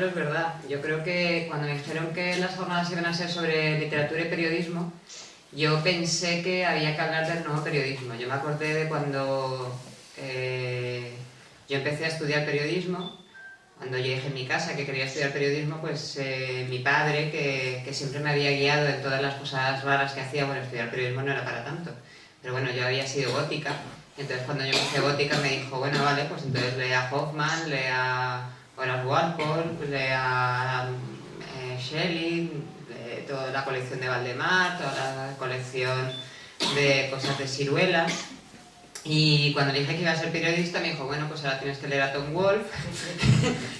ejemplo, es verdad. Yo creo que cuando me dijeron que las jornadas iban a ser sobre literatura y periodismo, yo pensé que había que hablar del nuevo periodismo. Yo me acordé de cuando yo empecé a estudiar periodismo. Cuando yo dije en mi casa que quería estudiar periodismo, pues mi padre, que siempre me había guiado en todas las cosas raras que hacía, bueno, estudiar periodismo no era para tanto. Pero bueno, yo había sido gótica. Entonces cuando yo empecé gótica me dijo, bueno, vale, pues entonces lea Hoffman, lea Horace Walpole, lea Shelley, toda la colección de Valdemar, toda la colección de cosas de Siruela. Y cuando le dije que iba a ser periodista me dijo, bueno, pues ahora tienes que leer a Tom Wolfe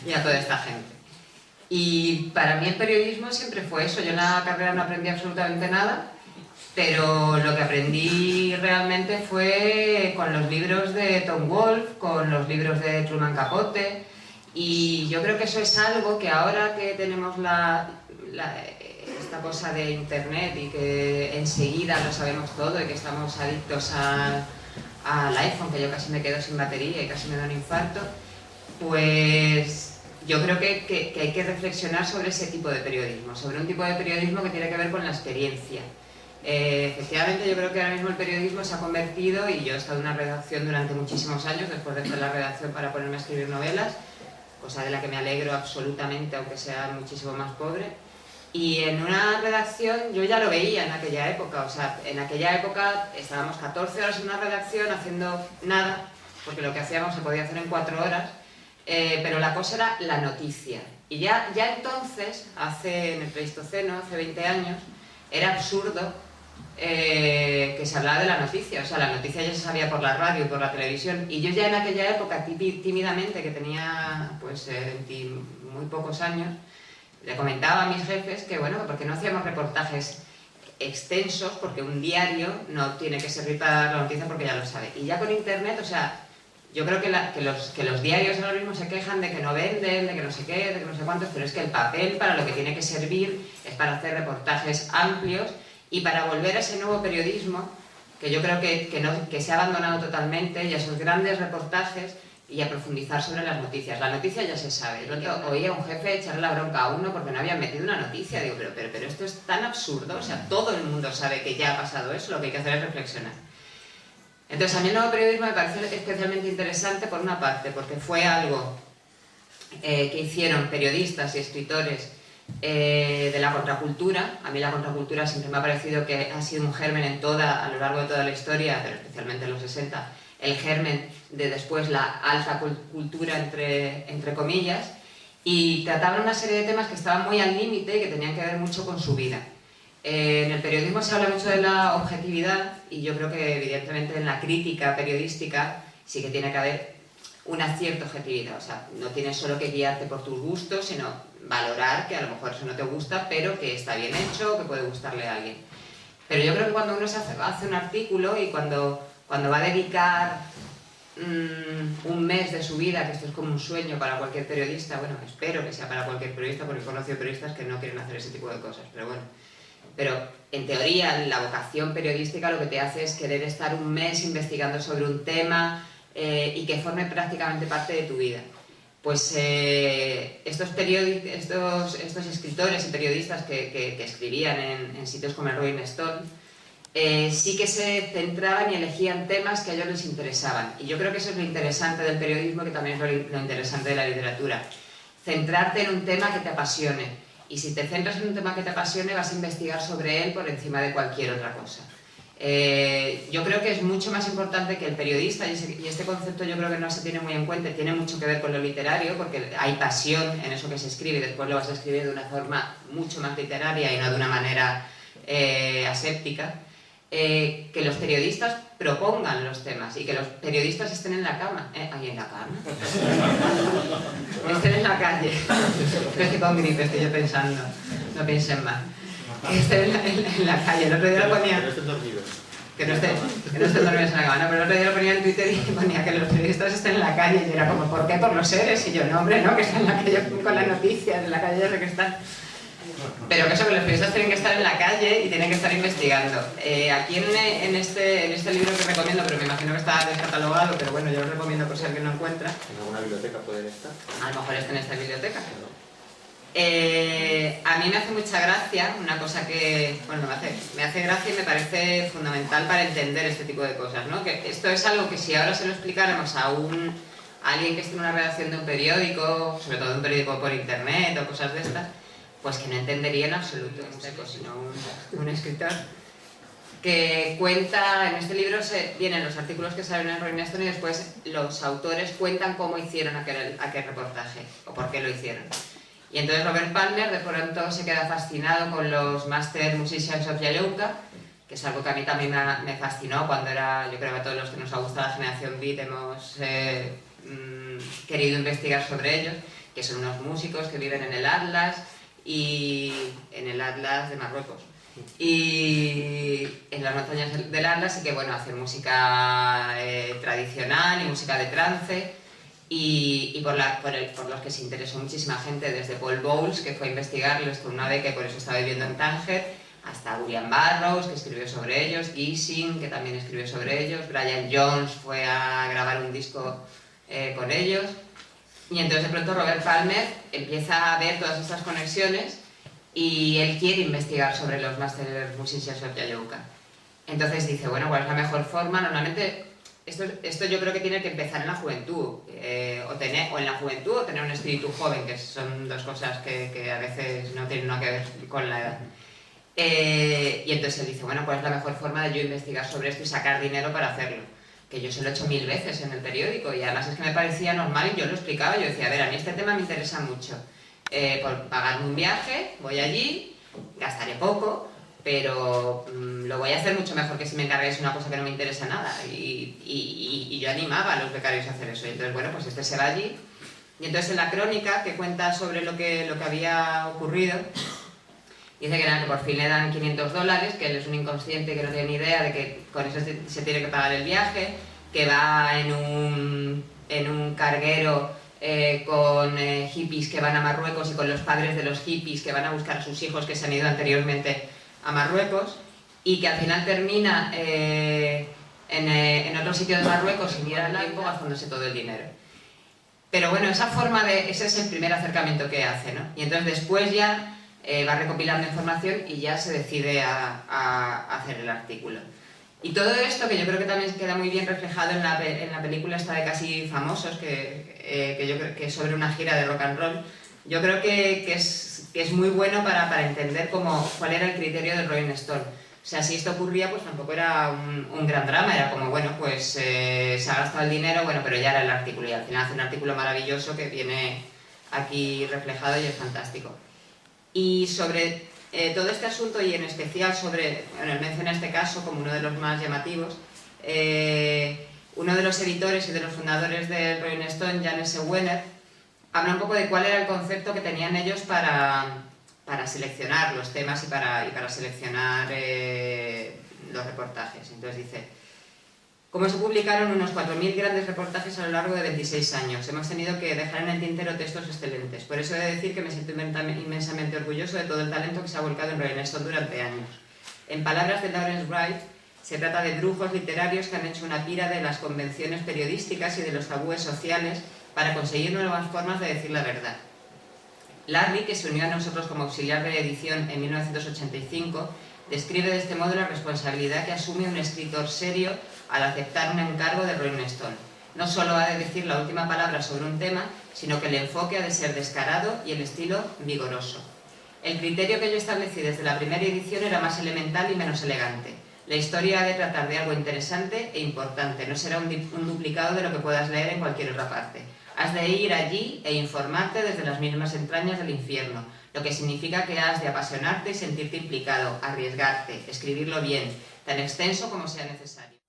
y a toda esta gente. Y para mí el periodismo siempre fue eso. Yo en la carrera no aprendí absolutamente nada, pero lo que aprendí realmente fue con los libros de Tom Wolfe, con los libros de Truman Capote, y yo creo que eso es algo que ahora que tenemos esta cosa de internet y que enseguida lo sabemos todo y que estamos adictos al iPhone, que yo casi me quedo sin batería y casi me da un infarto, pues yo creo que hay que reflexionar sobre ese tipo de periodismo, sobre un tipo de periodismo que tiene que ver con la experiencia. Efectivamente, yo creo que ahora mismo el periodismo se ha convertido, y yo he estado en una redacción durante muchísimos años, después de hacer la redacción para ponerme a escribir novelas, cosa de la que me alegro absolutamente, aunque sea muchísimo más pobre. Y en una redacción yo ya lo veía en aquella época, o sea, en aquella época estábamos 14 horas en una redacción haciendo nada, porque lo que hacíamos se podía hacer en 4 horas, pero la cosa era la noticia. Y ya entonces, en el Pleistoceno, hace 20 años, era absurdo que se hablaba de la noticia, o sea, la noticia ya se sabía por la radio, por la televisión, y yo ya en aquella época, tímidamente, que tenía pues 20 muy pocos años, le comentaba a mis jefes que, bueno, porque no hacíamos reportajes extensos, porque un diario no tiene que servir para dar la noticia porque ya lo sabe. Y ya con internet, o sea, yo creo que los diarios ahora mismo se quejan de que no venden, de que no sé qué, de que no sé cuántos, pero es que el papel para lo que tiene que servir es para hacer reportajes amplios y para volver a ese nuevo periodismo que yo creo que se ha abandonado totalmente, y a esos grandes reportajes, y a profundizar sobre las noticias. La noticia ya se sabe. De pronto oía a un jefe echarle la bronca a uno porque no había metido una noticia. Digo, pero esto es tan absurdo. O sea, todo el mundo sabe que ya ha pasado eso, lo que hay que hacer es reflexionar. Entonces, a mí el nuevo periodismo me pareció especialmente interesante por una parte, porque fue algo que hicieron periodistas y escritores de la contracultura. A mí la contracultura siempre me ha parecido que ha sido un germen a lo largo de toda la historia, pero especialmente en los 60, el germen de después la alta cultura, entre comillas, y trataban una serie de temas que estaban muy al límite y que tenían que ver mucho con su vida. En el periodismo se habla mucho de la objetividad, y yo creo que evidentemente en la crítica periodística sí que tiene que haber una cierta objetividad. O sea, no tienes solo que guiarte por tus gustos, sino valorar que a lo mejor eso no te gusta, pero que está bien hecho, que puede gustarle a alguien. Pero yo creo que cuando uno hace un artículo y cuando va a dedicar un mes de su vida, que esto es como un sueño para cualquier periodista, bueno, espero que sea para cualquier periodista, porque he conocido periodistas que no quieren hacer ese tipo de cosas, pero bueno. Pero en teoría la vocación periodística lo que te hace es querer estar un mes investigando sobre un tema y que forme prácticamente parte de tu vida. Pues estos escritores y periodistas que escribían en sitios como el Rolling Stone, sí que se centraban y elegían temas que a ellos les interesaban. Y yo creo que eso es lo interesante del periodismo, que también es lo interesante de la literatura. Centrarte en un tema que te apasione. Y si te centras en un tema que te apasione, vas a investigar sobre él por encima de cualquier otra cosa. Yo creo que es mucho más importante que el periodista, y este concepto yo creo que no se tiene muy en cuenta, tiene mucho que ver con lo literario, porque hay pasión en eso que se escribe, y después lo vas a escribir de una forma mucho más literaria y no de una manera aséptica. Que los periodistas propongan los temas y que los periodistas estén en la cama. ¿Ahí en la cama? Estén en la calle. Pero es que con gripe estoy yo pensando. No piensen más. Que estén en la calle. El otro día lo ponía... Que no estén dormidos. Que no estén dormidos en la cama. No, pero el otro día lo ponía en Twitter y ponía que los periodistas estén en la calle. Y era como, ¿por qué? Por los seres. Y yo, no, hombre, no, que están en la calle con las noticias. En la calle ya sé que están... Pero que eso, que los periodistas tienen que estar en la calle y tienen que estar investigando. Aquí en este libro que recomiendo, pero me imagino que está descatalogado, pero bueno, yo lo recomiendo por si alguien lo encuentra. ¿En alguna biblioteca pueden estar? A lo mejor está en esta biblioteca. A mí me hace mucha gracia una cosa que, bueno, me hace gracia y me parece fundamental para entender este tipo de cosas, ¿no? Que esto es algo que si ahora se lo explicáramos a alguien que esté en una redacción de un periódico, sobre todo de un periódico por internet o cosas de estas, pues que no entendería en absoluto un seco, sino un escritor que cuenta, en este libro vienen los artículos que salen en Rolling Stone y después los autores cuentan cómo hicieron aquel reportaje o por qué lo hicieron. Y entonces Robert Palmer de pronto se queda fascinado con los Master Musicians of Yayouka, que es algo que a mí también me fascinó cuando era, yo creo que a todos los que nos ha gustado la generación Beat hemos querido investigar sobre ellos, que son unos músicos que viven en el Atlas de Marruecos. Y en las montañas del Atlas y que bueno, hacen música tradicional y música de trance y por los que se interesó muchísima gente, desde Paul Bowles, que fue a investigarlos con una beca y por eso está viviendo en Tánger, hasta William Burroughs, que escribió sobre ellos, Ising, que también escribió sobre ellos, Brian Jones fue a grabar un disco con ellos, y entonces de pronto Robert Palmer empieza a ver todas estas conexiones y él quiere investigar sobre los Master Musicians of Yayouka. Entonces dice, bueno, ¿cuál es la mejor forma? Normalmente esto yo creo que tiene que empezar en la juventud, o en la juventud o tener un espíritu joven, que son dos cosas que a veces no tienen nada que ver con la edad. Y entonces él dice, bueno, ¿cuál es la mejor forma de yo investigar sobre esto y sacar dinero para hacerlo? Que yo se lo he hecho 1000 veces en el periódico y además es que me parecía normal y yo lo explicaba, yo decía, a ver, a mí este tema me interesa mucho. Por pagarme un viaje, voy allí, gastaré poco, pero lo voy a hacer mucho mejor que si me encarguéis una cosa que no me interesa nada. Y yo animaba a los becarios a hacer eso. Y entonces, bueno, pues este se va allí. Y entonces en la crónica que cuenta sobre lo que había ocurrido, dice que por fin le dan $500, que él es un inconsciente que no tiene ni idea de que con eso se tiene que pagar el viaje, que va en un carguero con hippies que van a Marruecos y con los padres de los hippies que van a buscar a sus hijos que se han ido anteriormente a Marruecos y que al final termina en otro sitio de Marruecos sin ir al tiempo gastándose todo el dinero. Pero bueno, ese es el primer acercamiento que hace, ¿no? Y entonces después ya va recopilando información y ya se decide a hacer el artículo. Y todo esto, que yo creo que también queda muy bien reflejado en la película esta de Casi Famosos, que yo creo que es sobre una gira de rock and roll, yo creo que es muy bueno para entender cuál era el criterio del Rolling Stone. O sea, si esto ocurría, pues tampoco era un gran drama, era como, bueno, pues se ha gastado el dinero, bueno, pero ya era el artículo, y al final hace un artículo maravilloso que viene aquí reflejado y es fantástico. Y sobre todo este asunto, y en especial sobre, bueno, él menciona este caso como uno de los más llamativos, uno de los editores y de los fundadores del Rolling Stone, Jan S. Wenner, habla un poco de cuál era el concepto que tenían ellos para seleccionar los temas y para seleccionar los reportajes. Entonces dice, como se publicaron unos 4.000 grandes reportajes a lo largo de 26 años, hemos tenido que dejar en el tintero textos excelentes. Por eso he de decir que me siento inmensamente orgulloso de todo el talento que se ha volcado en Rolling Stone durante años. En palabras de Lawrence Wright, se trata de brujos literarios que han hecho una pira de las convenciones periodísticas y de los tabúes sociales para conseguir nuevas formas de decir la verdad. Larry, que se unió a nosotros como auxiliar de edición en 1985, describe de este modo la responsabilidad que asume un escritor serio al aceptar un encargo de Rolling Stone. No solo ha de decir la última palabra sobre un tema, sino que el enfoque ha de ser descarado y el estilo vigoroso. El criterio que yo establecí desde la primera edición era más elemental y menos elegante. La historia ha de tratar de algo interesante e importante, no será un duplicado de lo que puedas leer en cualquier otra parte. Has de ir allí e informarte desde las mismas entrañas del infierno, lo que significa que has de apasionarte y sentirte implicado, arriesgarte, escribirlo bien, tan extenso como sea necesario.